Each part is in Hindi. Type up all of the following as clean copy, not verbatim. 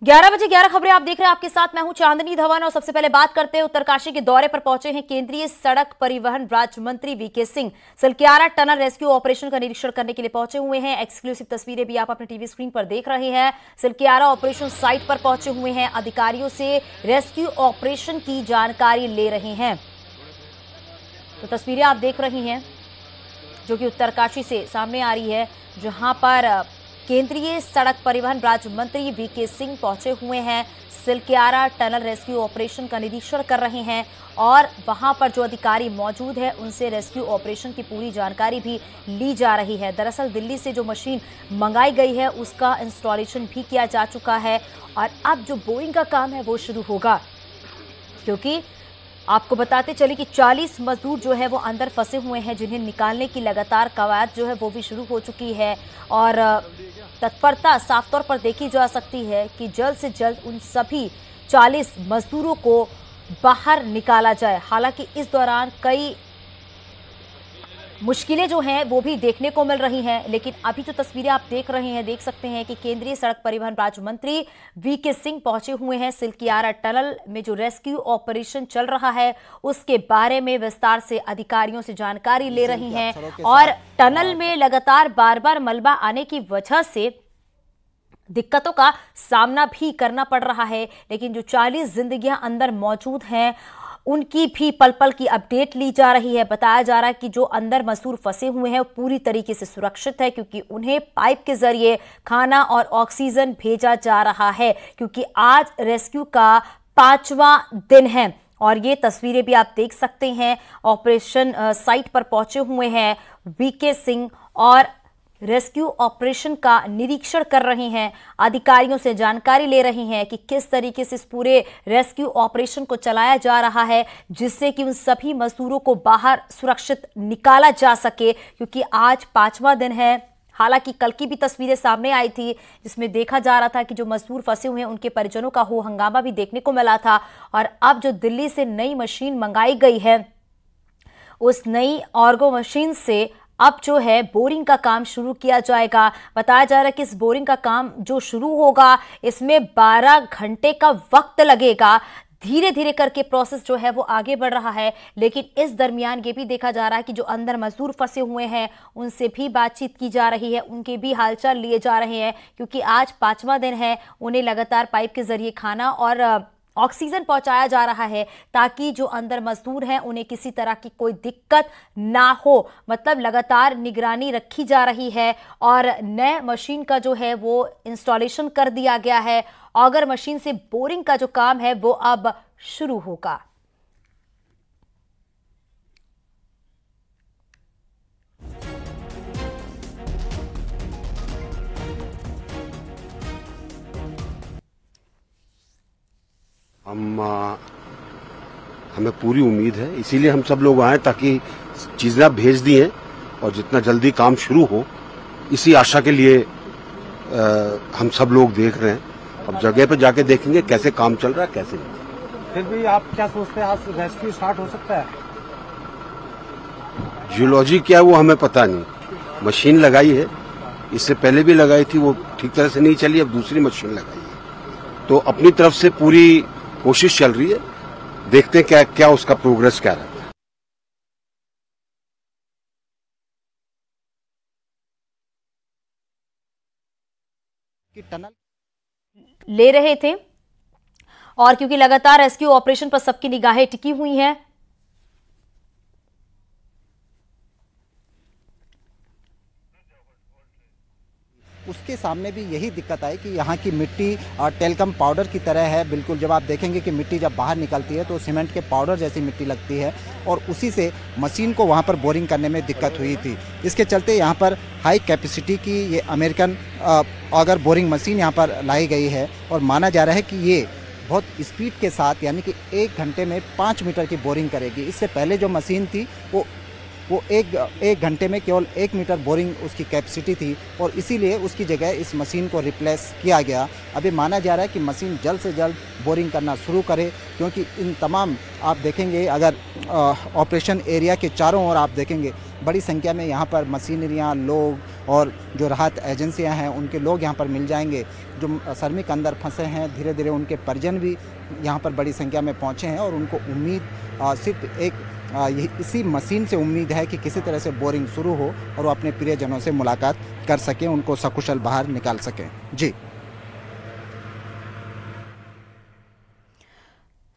11 बजे 11 खबरें आप देख रहे हैं। आपके साथ मैं हूं चांदनी धवन। और सबसे पहले बात करते हैं, उत्तरकाशी के दौरे पर पहुंचे हैं केंद्रीय सड़क परिवहन राज्य मंत्री V K Singh. Silkyara tunnel rescue operation का निरीक्षण करने के लिए पहुंचे हुए हैं। एक्सक्लूसिव तस्वीरें भी आप अपने टीवी स्क्रीन पर देख रहे हैं। सिलक्यारा ऑपरेशन साइट पर पहुंचे हुए हैं, अधिकारियों से रेस्क्यू ऑपरेशन की जानकारी ले रहे हैं। तो तस्वीरें आप देख रही हैं जो कि उत्तरकाशी से सामने आ रही है, जहां पर केंद्रीय सड़क परिवहन राज्य मंत्री वीके सिंह पहुंचे हुए हैं। सिलक्यारा टनल रेस्क्यू ऑपरेशन का निरीक्षण कर रहे हैं और वहां पर जो अधिकारी मौजूद है उनसे रेस्क्यू ऑपरेशन की पूरी जानकारी भी ली जा रही है। दरअसल दिल्ली से जो मशीन मंगाई गई है उसका इंस्टॉलेशन भी किया जा चुका है और अब जो बोरिंग का काम है वो शुरू होगा, क्योंकि आपको बताते चले कि 40 मजदूर जो है वो अंदर फंसे हुए हैं, जिन्हें निकालने की लगातार कवायद जो है वो भी शुरू हो चुकी है। और तत्परता साफ तौर पर देखी जा सकती है कि जल्द से जल्द उन सभी 40 मजदूरों को बाहर निकाला जाए। हालांकि इस दौरान कई मुश्किलें जो हैं वो भी देखने को मिल रही हैं, लेकिन अभी जो तस्वीरें आप देख रहे हैं, देख सकते हैं कि केंद्रीय सड़क परिवहन राज्य मंत्री वीके सिंह पहुंचे हुए हैं। सिलक्यारा टनल में जो रेस्क्यू ऑपरेशन चल रहा है उसके बारे में विस्तार से अधिकारियों से जानकारी ले रही हैं। और टनल में लगातार बार बार मलबा आने की वजह से दिक्कतों का सामना भी करना पड़ रहा है, लेकिन जो 40 जिंदगियां अंदर मौजूद हैं उनकी भी पल पल की अपडेट ली जा रही है। बताया जा रहा है कि जो अंदर मजदूर फंसे हुए हैं वो पूरी तरीके से सुरक्षित है, क्योंकि उन्हें पाइप के जरिए खाना और ऑक्सीजन भेजा जा रहा है, क्योंकि आज रेस्क्यू का 5वां दिन है। और ये तस्वीरें भी आप देख सकते हैं, ऑपरेशन साइट पर पहुंचे हुए हैं वीके सिंह और रेस्क्यू ऑपरेशन का निरीक्षण कर रहे हैं। अधिकारियों से जानकारी ले रहे हैं कि किस तरीके से इस पूरे रेस्क्यू ऑपरेशन को चलाया जा रहा है, जिससे कि उन सभी मजदूरों को बाहर सुरक्षित निकाला जा सके, क्योंकि आज 5वां दिन है। हालांकि कल की भी तस्वीरें सामने आई थी जिसमें देखा जा रहा था कि जो मजदूर फंसे हुए हैं उनके परिजनों का हो हंगामा भी देखने को मिला था। और अब जो दिल्ली से नई मशीन मंगाई गई है, उस नई ऑर्गो मशीन से अब जो है बोरिंग का काम शुरू किया जाएगा। बताया जा रहा है कि इस बोरिंग का काम जो शुरू होगा इसमें 12 घंटे का वक्त लगेगा। धीरे धीरे करके प्रोसेस जो है वो आगे बढ़ रहा है, लेकिन इस दरमियान ये भी देखा जा रहा है कि जो अंदर मजदूर फंसे हुए हैं उनसे भी बातचीत की जा रही है, उनके भी हालचाल लिए जा रहे हैं, क्योंकि आज 5वां दिन है। उन्हें लगातार पाइप के जरिए खाना और ऑक्सीजन पहुंचाया जा रहा है, ताकि जो अंदर मजदूर हैं उन्हें किसी तरह की कोई दिक्कत ना हो। मतलब लगातार निगरानी रखी जा रही है और नए मशीन का जो है वो इंस्टॉलेशन कर दिया गया है। ऑगर मशीन से बोरिंग का जो काम है वो अब शुरू होगा। हमें पूरी उम्मीद है, इसीलिए हम सब लोग आए, ताकि चीजें आप भेज दी हैं और जितना जल्दी काम शुरू हो, इसी आशा के लिए हम सब लोग देख रहे हैं। अब जगह पे जाके देखेंगे कैसे काम चल रहा है, कैसे नहीं। फिर भी आप क्या सोचते हैं, आज रेस्क्यू स्टार्ट हो सकता है? जियोलॉजी क्या है वो हमें पता नहीं। मशीन लगाई है, इससे पहले भी लगाई थी, वो ठीक तरह से नहीं चली, अब दूसरी मशीन लगाई है। तो अपनी तरफ से पूरी कोशिश चल रही है, देखते हैं क्या उसका प्रोग्रेस क्या रहता है। टनल ले रहे थे और क्योंकि लगातार रेस्क्यू ऑपरेशन पर सबकी निगाहें टिकी हुई हैं, उसके सामने भी यही दिक्कत आई कि यहाँ की मिट्टी टेलकम पाउडर की तरह है। बिल्कुल जब आप देखेंगे कि मिट्टी जब बाहर निकलती है तो सीमेंट के पाउडर जैसी मिट्टी लगती है, और उसी से मशीन को वहाँ पर बोरिंग करने में दिक्कत हुई थी। इसके चलते यहाँ पर हाई कैपेसिटी की ये अमेरिकन ऑगर बोरिंग मशीन यहाँ पर लाई गई है, और माना जा रहा है कि ये बहुत स्पीड के साथ, यानी कि 1 घंटे में 5 मीटर की बोरिंग करेगी। इससे पहले जो मशीन थी वो एक घंटे में केवल 1 मीटर बोरिंग उसकी कैपेसिटी थी, और इसीलिए उसकी जगह इस मशीन को रिप्लेस किया गया। अभी माना जा रहा है कि मशीन जल्द से जल्द बोरिंग करना शुरू करे, क्योंकि इन तमाम आप देखेंगे, अगर ऑपरेशन एरिया के चारों ओर आप देखेंगे बड़ी संख्या में यहाँ पर मशीनरियाँ, लोग और जो राहत एजेंसियां हैं उनके लोग यहाँ पर मिल जाएंगे। जो श्रमिक अंदर फंसे हैं धीरे धीरे उनके परिजन भी यहाँ पर बड़ी संख्या में पहुँचे हैं और उनको उम्मीद सिर्फ एक इसी मशीन से उम्मीद है कि किसी तरह से बोरिंग शुरू हो और वो अपने प्रियजनों से मुलाकात कर सकें, उनको सकुशल बाहर निकाल सकें। जी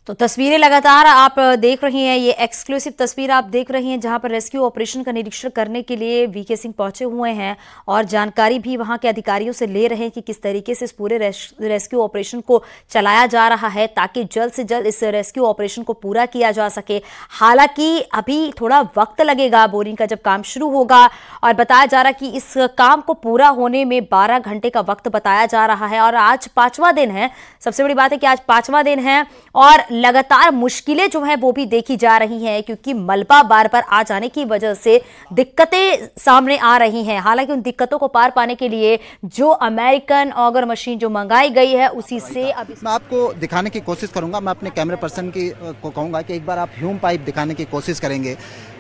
तो तस्वीरें लगातार आप देख रही हैं, ये एक्सक्लूसिव तस्वीर आप देख रही हैं जहां पर रेस्क्यू ऑपरेशन का निरीक्षण करने के लिए वीके सिंह पहुंचे हुए हैं और जानकारी भी वहां के अधिकारियों से ले रहे हैं कि किस तरीके से इस पूरे रेस्क्यू ऑपरेशन को चलाया जा रहा है ताकि जल्द से जल्द इस रेस्क्यू ऑपरेशन को पूरा किया जा सके। हालांकि अभी थोड़ा वक्त लगेगा बोरिंग का जब काम शुरू होगा और बताया जा रहा है कि इस काम को पूरा होने में 12 घंटे का वक्त बताया जा रहा है और आज 5वां दिन है। सबसे बड़ी बात है कि आज 5वां दिन है और लगातार मुश्किलें जो है वो भी देखी जा रही हैं क्योंकि मलबा बार बार आ जाने की वजह से दिक्कतें सामने आ रही हैं। हालांकि उन दिक्कतों को पार पाने के लिए जो अमेरिकन ऑगर मशीन जो मंगाई गई है उसी से अब मैं आपको दिखाने की कोशिश करूंगा। मैं अपने कैमरे पर्सन को कहूंगा कि एक बार आप ह्यूम पाइप दिखाने की कोशिश करेंगे।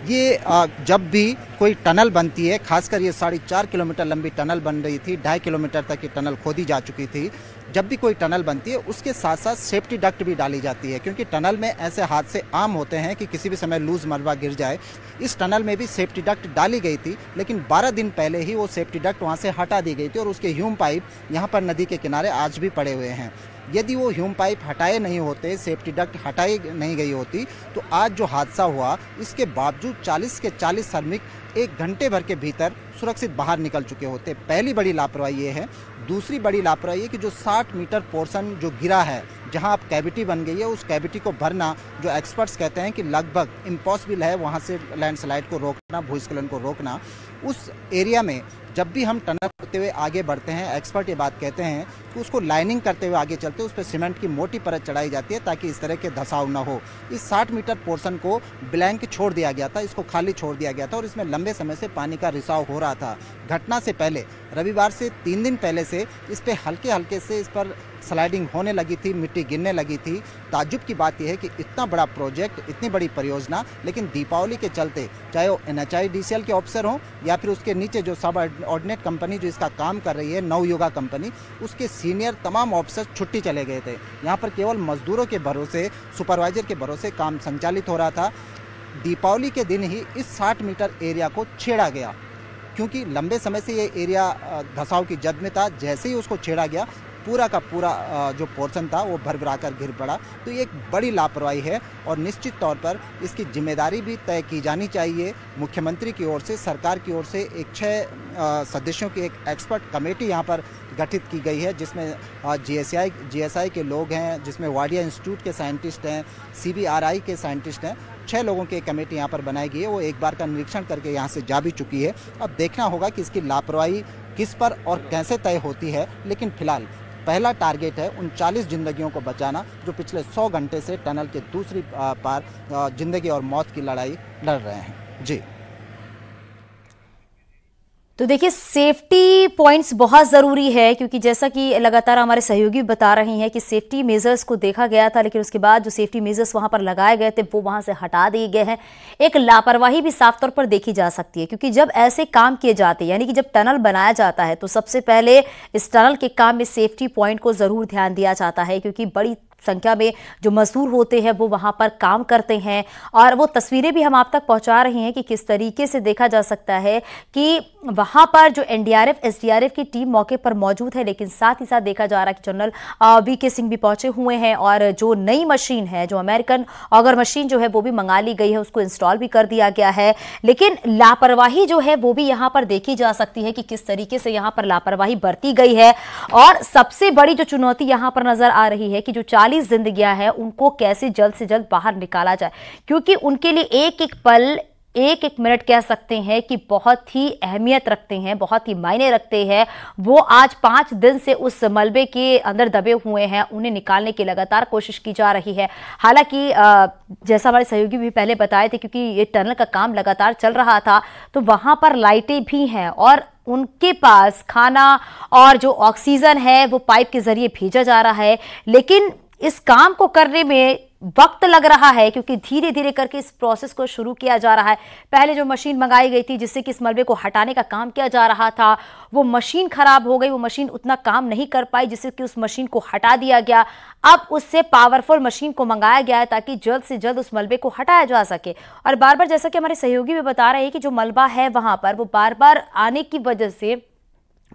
ये जब भी कोई टनल बनती है, खासकर ये 4.5 किलोमीटर लंबी टनल बन रही थी, 2.5 किलोमीटर तक ये टनल खोदी जा चुकी थी। जब भी कोई टनल बनती है उसके साथ साथ सेफ्टी डक्ट भी डाली जाती है क्योंकि टनल में ऐसे हादसे आम होते हैं कि किसी भी समय लूज मलबा गिर जाए। इस टनल में भी सेफ्टी डक्ट डाली गई थी लेकिन 12 दिन पहले ही वो सेफ्टी डक्ट वहाँ से हटा दी गई थी और उसके ह्यूम पाइप यहाँ पर नदी के किनारे आज भी पड़े हुए हैं। यदि वो ह्यूम पाइप हटाए नहीं होते, सेफ्टी डक्ट हटाई नहीं गई होती तो आज जो हादसा हुआ इसके बावजूद 40 के 40 श्रमिक 1 घंटे भर के भीतर सुरक्षित बाहर निकल चुके होते। पहली बड़ी लापरवाही ये है। दूसरी बड़ी लापरवाही है कि जो 60 मीटर पोर्शन जो गिरा है, जहां अब कैविटी बन गई है, उस कैविटी को भरना जो एक्सपर्ट्स कहते हैं कि लगभग इम्पॉसिबल है वहां से लैंडस्लाइड को रोकना, भूस्खलन को रोकना। उस एरिया में जब भी हम टनल करते हुए आगे बढ़ते हैं, एक्सपर्ट ये बात कहते हैं कि उसको लाइनिंग करते हुए आगे चलते उस पर सीमेंट की मोटी परत चढ़ाई जाती है ताकि इस तरह के धंसाव ना हो। इस 60 मीटर पोर्शन को ब्लैंक छोड़ दिया गया था, इसको खाली छोड़ दिया गया था और इसमें लंबे समय से पानी का रिसाव हो रहा था। घटना से पहले रविवार से 3 दिन पहले से इस पे हल्के हल्के से इस पर स्लाइडिंग होने लगी थी, मिट्टी गिरने लगी थी। ताज्जुब की बात यह है कि इतना बड़ा प्रोजेक्ट, इतनी बड़ी परियोजना, लेकिन दीपावली के चलते चाहे वो NHIDCL के ऑफिसर हों या फिर उसके नीचे जो सब ऑर्डिनेट कंपनी जो इसका काम कर रही है, नवयुगा कंपनी, उसके सीनियर तमाम ऑफिसर छुट्टी चले गए थे। यहाँ पर केवल मजदूरों के भरोसे, सुपरवाइजर के भरोसे काम संचालित हो रहा था। दीपावली के दिन ही इस 60 मीटर एरिया को छेड़ा गया क्योंकि लंबे समय से ये एरिया धंसाव की जद में था। जैसे ही उसको छेड़ा गया पूरा का पूरा जो पोर्शन था वो भरभराकर गिर पड़ा। तो ये एक बड़ी लापरवाही है और निश्चित तौर पर इसकी जिम्मेदारी भी तय की जानी चाहिए। मुख्यमंत्री की ओर से, सरकार की ओर से एक 6 सदस्यों की एक एक्सपर्ट कमेटी यहाँ पर गठित की गई है जिसमें GSI के लोग हैं, जिसमें वाडिया इंस्टीट्यूट के साइंटिस्ट हैं, CBRI के साइंटिस्ट हैं। 6 लोगों की कमेटी यहाँ पर बनाई गई है। वो एक बार का निरीक्षण करके यहाँ से जा भी चुकी है। अब देखना होगा कि इसकी लापरवाही किस पर और कैसे तय होती है, लेकिन फिलहाल पहला टारगेट है 39 जिंदगियों को बचाना जो पिछले 100 घंटे से टनल के दूसरी पार जिंदगी और मौत की लड़ाई लड़ रहे हैं। जी तो देखिए, सेफ्टी पॉइंट्स बहुत ज़रूरी है क्योंकि जैसा कि लगातार हमारे सहयोगी बता रहे हैं कि सेफ्टी मेजर्स को देखा गया था लेकिन उसके बाद जो सेफ्टी मेजर्स वहां पर लगाए गए थे वो वहां से हटा दिए गए हैं। एक लापरवाही भी साफ तौर पर देखी जा सकती है क्योंकि जब ऐसे काम किए जाते हैं, यानी कि जब टनल बनाया जाता है, तो सबसे पहले इस टनल के काम में सेफ्टी पॉइंट को ज़रूर ध्यान दिया जाता है क्योंकि बड़ी संख्या में जो मजदूर होते हैं वो वहां पर काम करते हैं और वो तस्वीरें भी हम आप तक पहुंचा रहे हैं कि किस तरीके से देखा जा सकता है कि वहां पर जो NDRF SDRF की टीम मौके पर मौजूद है, लेकिन साथ ही साथ देखा जा रहा है कि जनरल VK सिंह भी पहुंचे हुए हैं और जो नई मशीन है, जो अमेरिकन ऑगर मशीन जो है वो भी मंगा ली गई है, उसको इंस्टॉल भी कर दिया गया है। लेकिन लापरवाही जो है वो भी यहाँ पर देखी जा सकती है कि किस तरीके से यहाँ पर लापरवाही बरती गई है और सबसे बड़ी जो चुनौती यहाँ पर नजर आ रही है कि जो 40 जिंदगियां हैं उनको कैसे जल्द से जल्द बाहर निकाला जाए क्योंकि उनके लिए एक एक पल, एक एक मिनट कह सकते हैं कि बहुत ही अहमियत रखते हैं, बहुत ही मायने रखते हैं। वो आज 5 दिन से उस मलबे के अंदर दबे हुए हैं, उन्हें निकालने की लगातार कोशिश की जा रही है। हालांकि जैसा हमारे सहयोगी भी पहले बताए थे, क्योंकि ये टनल का काम लगातार चल रहा था तो वहां पर लाइटें भी हैं और उनके पास खाना और जो ऑक्सीजन है वो पाइप के जरिए भेजा जा रहा है। लेकिन इस काम को करने में वक्त लग रहा है, क्योंकि धीरे धीरे करके इस प्रोसेस को शुरू किया जा रहा है। पहले जो मशीन मंगाई गई थी जिससे कि इस मलबे को हटाने का काम किया जा रहा था, वो मशीन खराब हो गई, वो मशीन उतना काम नहीं कर पाई जिससे कि उस मशीन को हटा दिया गया। अब उससे पावरफुल मशीन को मंगाया गया है ताकि जल्द से जल्द उस मलबे को हटाया जा सके। और बार बार जैसा कि हमारे सहयोगी भी बता रहे हैं कि जो मलबा है वहां पर वो बार बार आने की वजह से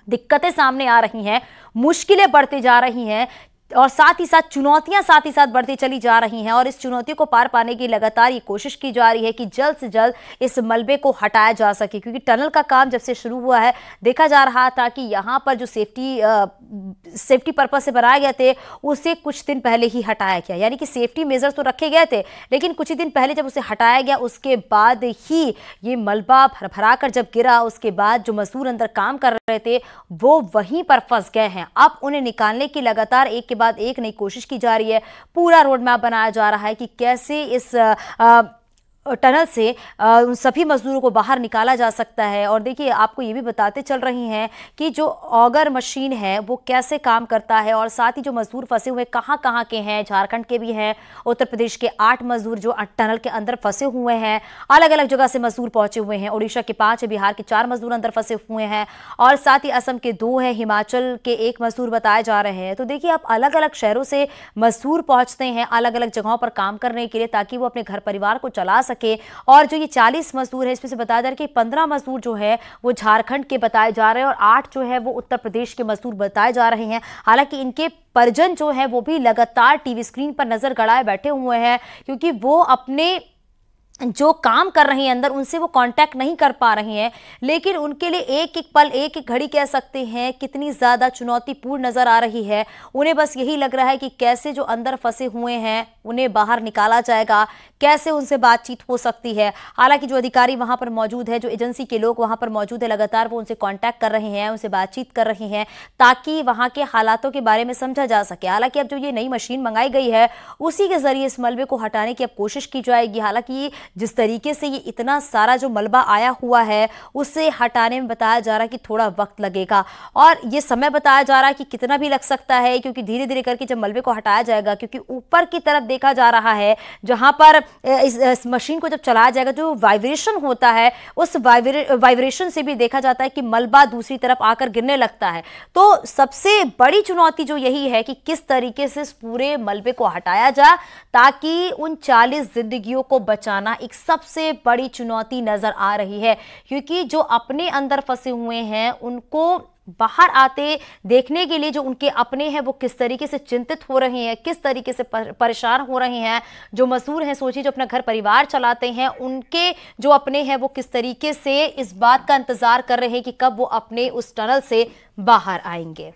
दिक्कतें सामने आ रही हैं, मुश्किलें बढ़ती जा रही हैं और साथ ही साथ चुनौतियां साथ ही साथ बढ़ती चली जा रही हैं। और इस चुनौतियों को पार पाने की लगातार ये कोशिश की जा रही है कि जल्द से जल्द इस मलबे को हटाया जा सके, क्योंकि टनल का काम जब से शुरू हुआ है देखा जा रहा था कि यहाँ पर जो सेफ्टी पर्पज से बनाए गए थे उसे कुछ दिन पहले ही हटाया गया। यानी कि सेफ्टी मेजर्स तो रखे गए थे, लेकिन कुछ ही दिन पहले जब उसे हटाया गया उसके बाद ही ये मलबा भरभरा कर जब गिरा, उसके बाद जो मजदूर अंदर काम कर रहे थे वो वहीं पर फंस गए हैं। अब उन्हें निकालने की लगातार एक के बाद एक नई कोशिश की जा रही है। पूरा रोड मैप बनाया जा रहा है कि कैसे इस टनल से उन सभी मजदूरों को बाहर निकाला जा सकता है। और देखिए, आपको ये भी बताते चल रही हैं कि जो ऑगर मशीन है वो कैसे काम करता है और साथ ही जो मजदूर फंसे हुए कहाँ के हैं, झारखंड के भी हैं, उत्तर प्रदेश के 8 मजदूर जो टनल के अंदर फंसे हुए हैं, अलग अलग जगह से मजदूर पहुंचे हुए हैं। उड़ीसा के 5 है, बिहार के 4 मजदूर अंदर फंसे हुए हैं और साथ ही असम के 2 हैं, हिमाचल के 1 मजदूर बताए जा रहे हैं। तो देखिए, आप अलग अलग शहरों से मजदूर पहुंचते हैं अलग अलग जगहों पर काम करने के लिए ताकि वो अपने घर परिवार को चला सके। और जो ये 40 मजदूर है इसमें से बताया जा रहा है कि 15 मजदूर जो है वो झारखंड के बताए जा रहे हैं और 8 जो है वो उत्तर प्रदेश के मजदूर बताए जा रहे हैं। हालांकि इनके परिजन जो है वो भी लगातार टीवी स्क्रीन पर नजर गड़ाए बैठे हुए हैं, क्योंकि वो अपने जो काम कर रही हैं अंदर उनसे वो कांटेक्ट नहीं कर पा रही हैं। लेकिन उनके लिए एक एक पल, एक एक घड़ी कह सकते हैं कितनी ज़्यादा चुनौतीपूर्ण नज़र आ रही है। उन्हें बस यही लग रहा है कि कैसे जो अंदर फंसे हुए हैं उन्हें बाहर निकाला जाएगा, कैसे उनसे बातचीत हो सकती है। हालांकि जो अधिकारी वहां पर मौजूद है, जो एजेंसी के लोग वहां पर मौजूद है, लगातार वो उनसे कांटेक्ट कर रहे हैं, उनसे बातचीत कर रहे हैं ताकि वहां के हालातों के बारे में समझा जा सके। हालांकि अब जो ये नई मशीन मंगाई गई है उसी के जरिए इस मलबे को हटाने की अब कोशिश की जाएगी। हालांकि जिस तरीके से ये इतना सारा जो मलबा आया हुआ है उसे हटाने में बताया जा रहा है कि थोड़ा वक्त लगेगा और ये समय बताया जा रहा है कि कितना भी लग सकता है, क्योंकि धीरे धीरे करके जब मलबे को हटाया जाएगा, क्योंकि ऊपर की तरफ देखा जा रहा है जहां पर इस मशीन को जब चलाया जाएगा जो वाइब्रेशन होता है उस वाइब्रेशन से भी देखा जाता है कि मलबा दूसरी तरफ आकर गिरने लगता है। तो सबसे बड़ी चुनौती जो यही है कि किस तरीके से इस पूरे मलबे को हटाया जाए ताकि उन 40 जिंदगियों को बचाना एक सबसे बड़ी चुनौती नजर आ रही है, क्योंकि जो अपने अंदर फंसे हुए हैं उनको बाहर आते देखने के लिए जो उनके अपने हैं वो किस तरीके से चिंतित हो रहे हैं, किस तरीके से परेशान हो रहे हैं। जो मजदूर हैं, सोचिए, जो अपना घर परिवार चलाते हैं, उनके जो अपने हैं वो किस तरीके से इस बात का इंतजार कर रहे हैं कि कब वो अपने उस टनल से बाहर आएंगे।